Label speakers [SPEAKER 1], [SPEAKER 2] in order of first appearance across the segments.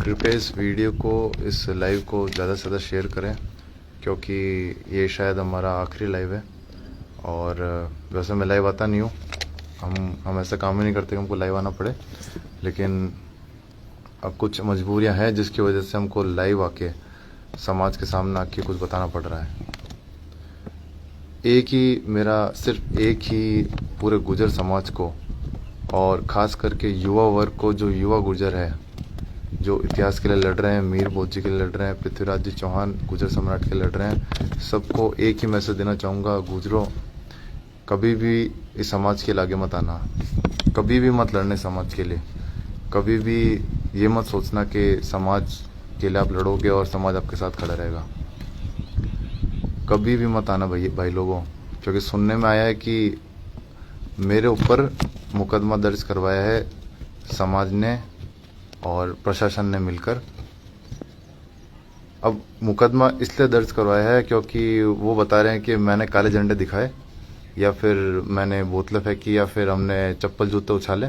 [SPEAKER 1] कृपया इस वीडियो को, इस लाइव को ज़्यादा से ज़्यादा शेयर करें, क्योंकि ये शायद हमारा आखिरी लाइव है। और वैसे मैं लाइव आता नहीं हूँ, हम ऐसा काम ही नहीं करते कि हमको लाइव आना पड़े, लेकिन अब कुछ मजबूरियाँ हैं जिसकी वजह से हमको लाइव आके समाज के सामने आके कुछ बताना पड़ रहा है। सिर्फ एक ही पूरे गुर्जर समाज को, और ख़ास करके युवा वर्ग को, जो युवा गुर्जर है, जो इतिहास के लिए लड़ रहे हैं, मीर बोध जी के लिए लड़ रहे हैं, पृथ्वीराज जी चौहान गुर्जर सम्राट के लिए लड़ रहे हैं, सबको एक ही मैसेज देना चाहूँगा। गुर्जरों, कभी भी इस समाज के लिए आगे मत आना, कभी भी मत लड़ने समाज के लिए, कभी भी ये मत सोचना कि समाज के लिए आप लड़ोगे और समाज आपके साथ खड़ा रहेगा। कभी भी मत आना भाई लोगों, क्योंकि सुनने में आया है कि मेरे ऊपर मुकदमा दर्ज करवाया है समाज ने और प्रशासन ने मिलकर। अब मुकदमा इसलिए दर्ज करवाया है क्योंकि वो बता रहे हैं कि मैंने काले झंडे दिखाए, या फिर मैंने बोतलें फेंकी, या फिर हमने चप्पल जूते उछाले।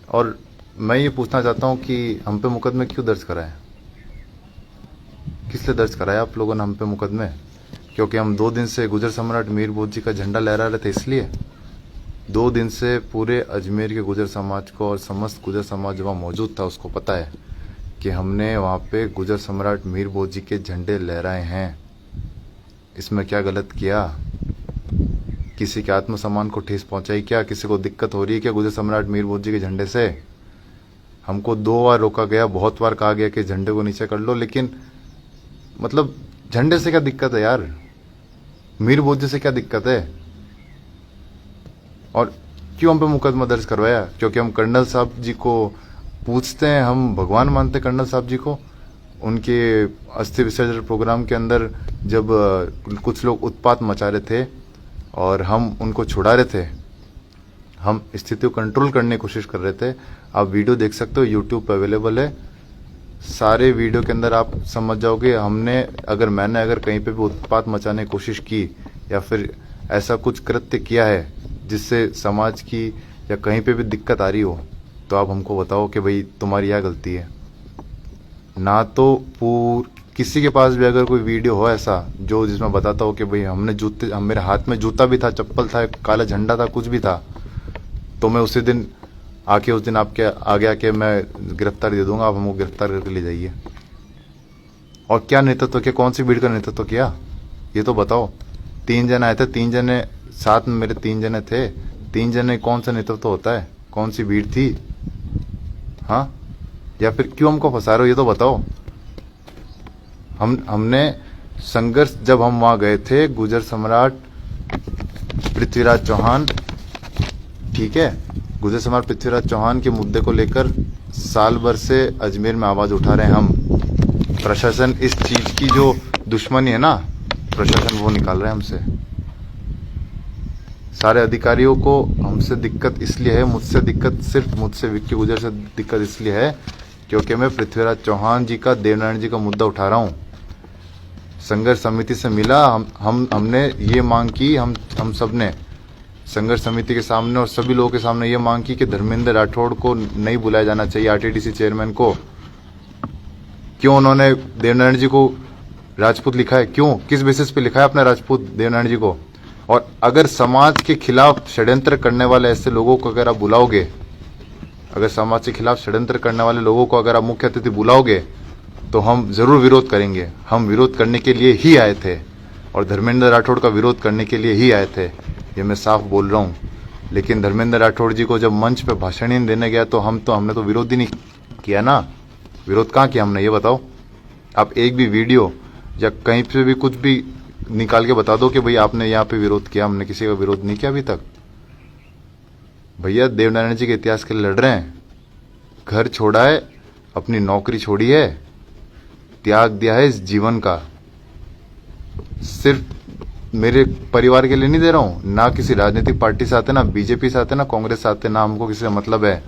[SPEAKER 1] और मैं ये पूछना चाहता हूँ कि हम पे मुकदमे क्यों दर्ज कराए, किस लिए दर्ज कराया आप लोगों ने हम पे मुकदमे? क्योंकि हम 2 दिन से गुर्जर सम्राट मीर बोध जी का झंडा लहरा रहे थे, इसलिए 2 दिन से पूरे अजमेर के गुर्जर समाज को और समस्त गुर्जर समाज जो वहाँ मौजूद था उसको पता है कि हमने वहाँ पे गुर्जर सम्राट मीर बोध जी के झंडे लहराए हैं। इसमें क्या गलत किया? किसी के आत्मसम्मान को ठेस पहुंचाई क्या? किसी को दिक्कत हो रही है क्या गुर्जर सम्राट मीर बोध जी के झंडे से? हमको 2 बार रोका गया, बहुत बार कहा गया कि झंडे को नीचे कर लो, लेकिन मतलब झंडे से क्या दिक्कत है यार? मीर बोध जी से क्या दिक्कत है? और क्यों हम पे मुकदमा दर्ज करवाया? क्योंकि हम कर्नल साहब जी को पूछते हैं, हम भगवान मानते हैं कर्नल साहब जी को। उनके अस्थि विसर्जन प्रोग्राम के अंदर जब कुछ लोग उत्पात मचा रहे थे और हम उनको छुड़ा रहे थे, हम स्थिति को कंट्रोल करने की कोशिश कर रहे थे। आप वीडियो देख सकते हो, यूट्यूब पर अवेलेबल है। सारे वीडियो के अंदर आप समझ जाओगे मैंने अगर कहीं पे भी उत्पात मचाने की कोशिश की या फिर ऐसा कुछ कृत्य किया है जिससे समाज की या कहीं पे भी दिक्कत आ रही हो, तो आप हमको बताओ कि भाई तुम्हारी क्या गलती है। ना तो किसी के पास भी अगर कोई वीडियो हो ऐसा जो जिसमें बताता हो कि भाई मेरे हाथ में जूता भी था, चप्पल था, काला झंडा था, कुछ भी था, तो मैं उस दिन आपके आगे आके मैं गिरफ्तारी दे दूंगा, आप हमको गिरफ्तार करके ले जाइए। और क्या नेतृत्व किया, कौन सी भीड़ का नेतृत्व किया, ये तो बताओ। 3 जने आए थे, 3 जने साथ में मेरे 3 जने थे, 3 जने कौन सा नेतृत्व होता है? कौन सी भीड़ थी? हाँ, या फिर क्यों हमको फंसा रहे हो, ये तो बताओ। हमने संघर्ष, जब हम वहां गए थे, गुर्जर सम्राट पृथ्वीराज चौहान, ठीक है, गुर्जर सम्राट पृथ्वीराज चौहान के मुद्दे को लेकर साल भर से अजमेर में आवाज उठा रहे हैं हम। प्रशासन इस चीज की जो दुश्मनी है ना, प्रशासन वो निकाल रहे हैं हमसे। सारे अधिकारियों को हमसे दिक्कत इसलिए है, सिर्फ मुझसे विक्की गुर्जर से दिक्कत इसलिए है क्योंकि मैं पृथ्वीराज चौहान जी का, देवनारायण जी का मुद्दा उठा रहा हूँ। संघर्ष समिति से मिला, हमने ये मांग की, हम सब ने संघर्ष समिति के सामने और सभी लोगों के सामने ये मांग की कि धर्मेंद्र राठौड़ को नहीं बुलाया जाना चाहिए, आरटीडीसी चेयरमैन को। क्यों उन्होंने देवनारायण जी को राजपूत लिखा है? क्यों, किस बेसिस पे लिखा है अपने राजपूत देवनारायण जी को? और अगर समाज के खिलाफ षड्यंत्र करने वाले ऐसे लोगों को अगर आप बुलाओगे, अगर समाज के खिलाफ षड्यंत्र करने वाले लोगों को अगर आप मुख्य अतिथि बुलाओगे, तो हम जरूर विरोध करेंगे। हम विरोध करने के लिए ही आए थे और धर्मेंद्र राठौड़ का विरोध करने के लिए ही आए थे, ये मैं साफ बोल रहा हूँ। लेकिन धर्मेंद्र राठौड़ जी को जब मंच पे भाषण ही देने गया तो हमने तो विरोध ही नहीं किया ना। विरोध कहाँ किया हमने, ये बताओ। आप एक भी वीडियो या कहीं पे भी कुछ भी निकाल के बता दो कि भाई आपने यहाँ पे विरोध किया। हमने किसी का विरोध नहीं किया अभी तक। भैया देवनारायण जी के इतिहास के लिए लड़ रहे हैं, घर छोड़ा है, अपनी नौकरी छोड़ी है, त्याग दिया है इस जीवन का। सिर्फ मेरे परिवार के लिए नहीं दे रहा हूं, ना किसी राजनीतिक पार्टी से आते, ना बीजेपी से आते, ना कांग्रेस से आते, ना हमको किसी से मतलब है।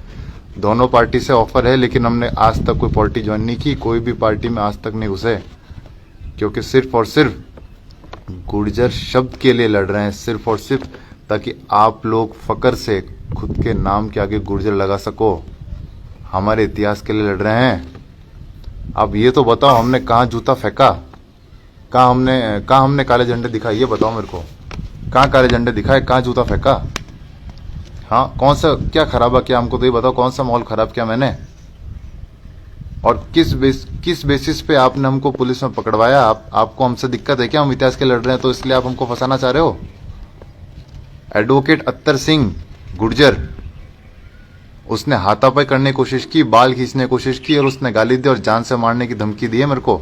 [SPEAKER 1] दोनों पार्टी से ऑफर है, लेकिन हमने आज तक कोई पार्टी ज्वाइन नहीं की, कोई भी पार्टी में आज तक नहीं घुसे, क्योंकि सिर्फ और सिर्फ गुर्जर शब्द के लिए लड़ रहे हैं, सिर्फ और सिर्फ ताकि आप लोग फकर से खुद के नाम के आगे गुर्जर लगा सको। हमारे इतिहास के लिए लड़ रहे हैं। अब ये तो बताओ हमने कहाँ जूता फेंका, कहाँ हमने काले झंडे दिखाए, ये बताओ मेरे को। कहाँ काले झंडे दिखाए, कहाँ जूता फेंका? हाँ, कौन सा क्या खराबा किया हमको तो ये बताओ, कौन सा माहौल खराब किया मैंने? और किस बेसिस पे आपने हमको पुलिस में पकड़वाया? आपको हमसे दिक्कत है क्या? हम इतिहास के लड़ रहे हैं तो इसलिए आप हमको फंसाना चाह रहे हो? एडवोकेट अत्तर सिंह गुर्जर, उसने हाथापाई करने की कोशिश की, बाल खींचने की कोशिश की और उसने गाली दी और जान से मारने की धमकी दी है मेरे को।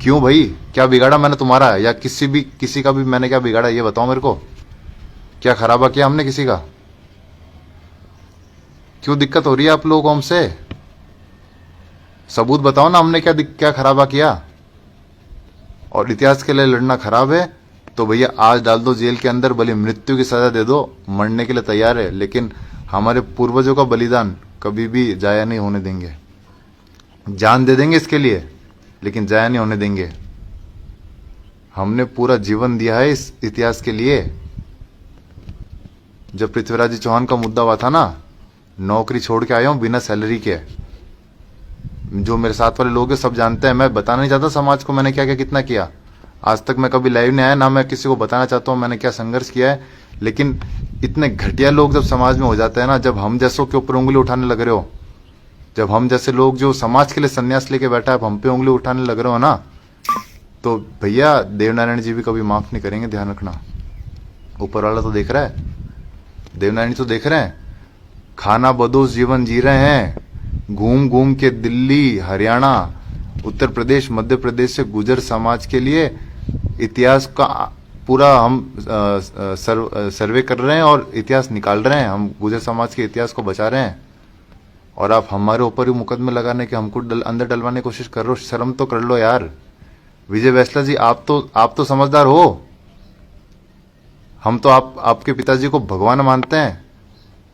[SPEAKER 1] क्यों भाई, क्या बिगाड़ा मैंने तुम्हारा, या किसी का भी मैंने क्या बिगाड़ा, ये बताओ मेरे को। क्या खराबा किया हमने किसी का? क्यों दिक्कत हो रही है आप लोगों को हमसे? सबूत बताओ ना, हमने क्या खराबा किया? और इतिहास के लिए लड़ना खराब है तो भैया आज डाल दो जेल के अंदर, भले मृत्यु की सजा दे दो, मरने के लिए तैयार है, लेकिन हमारे पूर्वजों का बलिदान कभी भी जाया नहीं होने देंगे। जान दे देंगे इसके लिए, लेकिन जाया नहीं होने देंगे। हमने पूरा जीवन दिया है इस इतिहास के लिए। जब पृथ्वीराज जी चौहान का मुद्दा हुआ था ना, नौकरी छोड़ के आया हूं बिना सैलरी के। जो मेरे साथ वाले लोग हैं सब जानते हैं, मैं बताना नहीं चाहता समाज को मैंने क्या क्या कितना किया। आज तक मैं कभी लाइव नहीं आया, ना मैं किसी को बताना चाहता हूं मैंने क्या संघर्ष किया है। लेकिन इतने घटिया लोग जब समाज में हो जाते हैं ना, जब हम जैसों के ऊपर उंगली उठाने लग रहे हो, जब हम जैसे लोग जो समाज के लिए संन्यास लेके बैठा है, हम पे उंगली उठाने लग रहे हो ना, तो भैया देवनारायण जी भी कभी माफ नहीं करेंगे, ध्यान रखना। ऊपर वाला तो देख रहा है, देवनारायण जी तो देख रहे हैं। खाना बदोश जीवन जी रहे हैं, घूम घूम के दिल्ली, हरियाणा, उत्तर प्रदेश, मध्य प्रदेश से गुजर समाज के लिए इतिहास का पूरा हम सर्वे कर रहे हैं और इतिहास निकाल रहे हैं। हम गुजर समाज के इतिहास को बचा रहे हैं और आप हमारे ऊपर ही मुकदमे लगाने के, हमको अंदर डलवाने की कोशिश कर रहे हो। शर्म तो कर लो यार। विजय वैसला जी, आप तो समझदार हो। हम तो आपके पिताजी को भगवान मानते हैं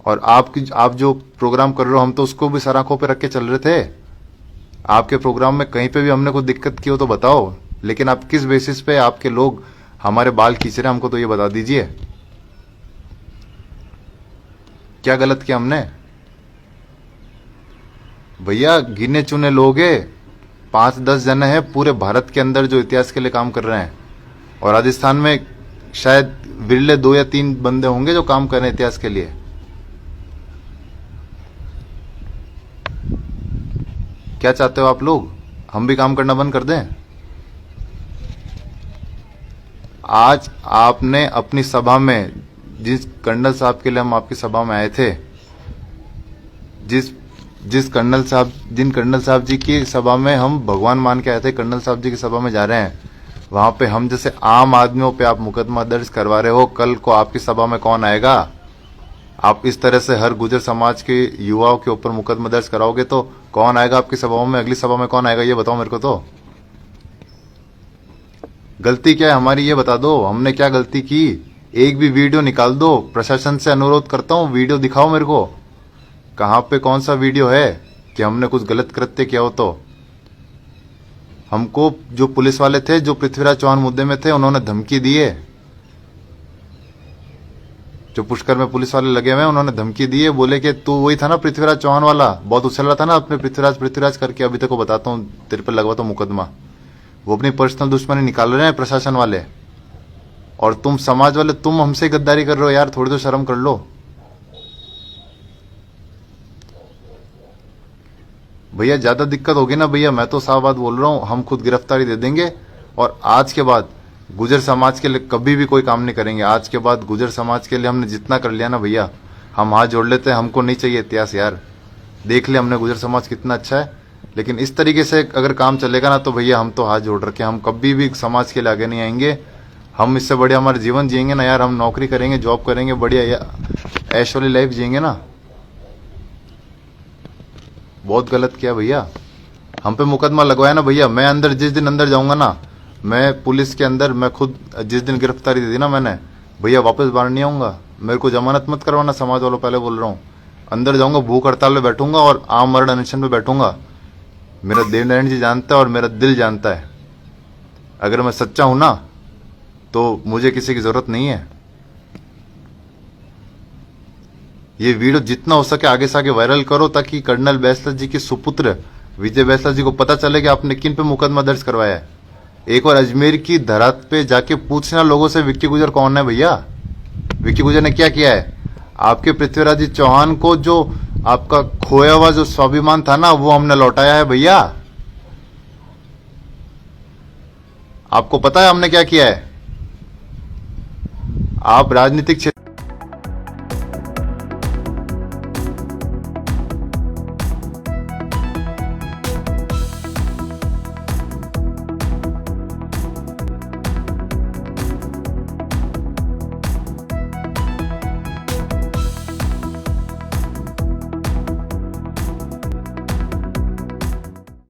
[SPEAKER 1] और आप जो प्रोग्राम कर रहे हो, हम तो उसको भी सर आंखों पे रख के चल रहे थे। आपके प्रोग्राम में कहीं पे भी हमने कोई दिक्कत की हो तो बताओ, लेकिन आप किस बेसिस पे आपके लोग हमारे बाल खींच रहे हैं हमको तो ये बता दीजिए। क्या गलत किया हमने? भैया गिने चुने लोग हैं, 5-10 जने हैं पूरे भारत के अंदर जो इतिहास के लिए काम कर रहे हैं, और राजस्थान में शायद विरले 2 या 3 बंदे होंगे जो काम कर रहे हैं इतिहास के लिए। क्या चाहते हो आप लोग, हम भी काम करना बंद कर दें? आज आपने अपनी सभा में, जिस कर्नल साहब के लिए हम आपकी सभा में आए थे, जिन कर्नल साहब जी की सभा में हम भगवान मान के आए थे, कर्नल साहब जी की सभा में जा रहे हैं, वहां पे हम जैसे आम आदमियों पे आप मुकदमा दर्ज करवा रहे हो। कल को आपकी सभा में कौन आएगा? आप इस तरह से हर गुजर समाज के युवाओं के ऊपर मुकदमा दर्ज कराओगे तो कौन आएगा आपकी सभाओं में? अगली सभा में कौन आएगा ये बताओ मेरे को। तो गलती क्या है हमारी ये बता दो, हमने क्या गलती की? एक भी वीडियो निकाल दो, प्रशासन से अनुरोध करता हूं वीडियो दिखाओ मेरे को। कहां पे कौन सा वीडियो है कि हमने कुछ गलत कृत्य किया हो? तो हमको जो पुलिस वाले थे, जो पृथ्वीराज चौहान मुद्दे में थे, उन्होंने धमकी दी है। जो पुष्कर में पुलिस वाले लगे हुए हैं उन्होंने धमकी दी है, बोले कि तू वही था ना पृथ्वीराज चौहान वाला, बहुत उछल रहा था ना अपने पृथ्वीराज करके, अभी तक को बताता हूँ तेरे पे लगवा तो मुकदमा। वो अपनी पर्सनल दुश्मनी निकाल रहे हैं प्रशासन वाले, और तुम समाज वाले तुम हमसे गद्दारी कर रहे हो यार, थोड़ी तो शर्म कर लो भैया। ज्यादा दिक्कत होगी ना भैया, मैं तो साफ बात बोल रहा हूं, हम खुद गिरफ्तारी दे देंगे और आज के बाद गुजर समाज के लिए कभी भी कोई काम नहीं करेंगे। आज के बाद गुजर समाज के लिए हमने जितना कर लिया ना भैया, हम हाथ जोड़ लेते हैं। हमको नहीं चाहिए इतिहास यार, देख ले हमने गुजर समाज कितना अच्छा है, लेकिन इस तरीके से अगर काम चलेगा ना तो भैया हम तो हाथ जोड़ रखे, हम कभी भी समाज के लिए आगे नहीं आएंगे। हम इससे बढ़िया हमारा जीवन जिएंगे ना यार, हम नौकरी करेंगे, जॉब करेंगे, बढ़िया ऐश वाली लाइफ जिएंगे ना। बहुत गलत किया भैया, हम पे मुकदमा लगवाया ना भैया। मैं अंदर जिस दिन अंदर जाऊंगा ना, मैं पुलिस के अंदर, मैं खुद जिस दिन गिरफ्तारी दे दी ना मैंने भैया, वापस बाहर नहीं आऊंगा। मेरे को जमानत मत करवाना समाज वालों, पहले बोल रहा हूँ। अंदर जाऊंगा, भूख हड़ताल में बैठूंगा और आम मरण अनशन में बैठूंगा। मेरा देवनारायण जी जानता है और मेरा दिल जानता है, अगर मैं सच्चा हूं ना तो मुझे किसी की जरूरत नहीं है। ये वीडियो जितना हो सके आगे से आगे वायरल करो ताकि कर्नल बैसला जी के सुपुत्र विजय बैसला जी को पता चले कि आपने किन पे मुकदमा दर्ज करवाया है। एक बार अजमेर की धरात पे जाके पूछना लोगों से विक्की गुजर कौन है भैया, विक्की गुजर ने क्या किया है। आपके पृथ्वीराज जी चौहान को जो आपका खोया हुआ जो स्वाभिमान था ना वो हमने लौटाया है भैया। आपको पता है हमने क्या किया है। आप राजनीतिक क्षेत्र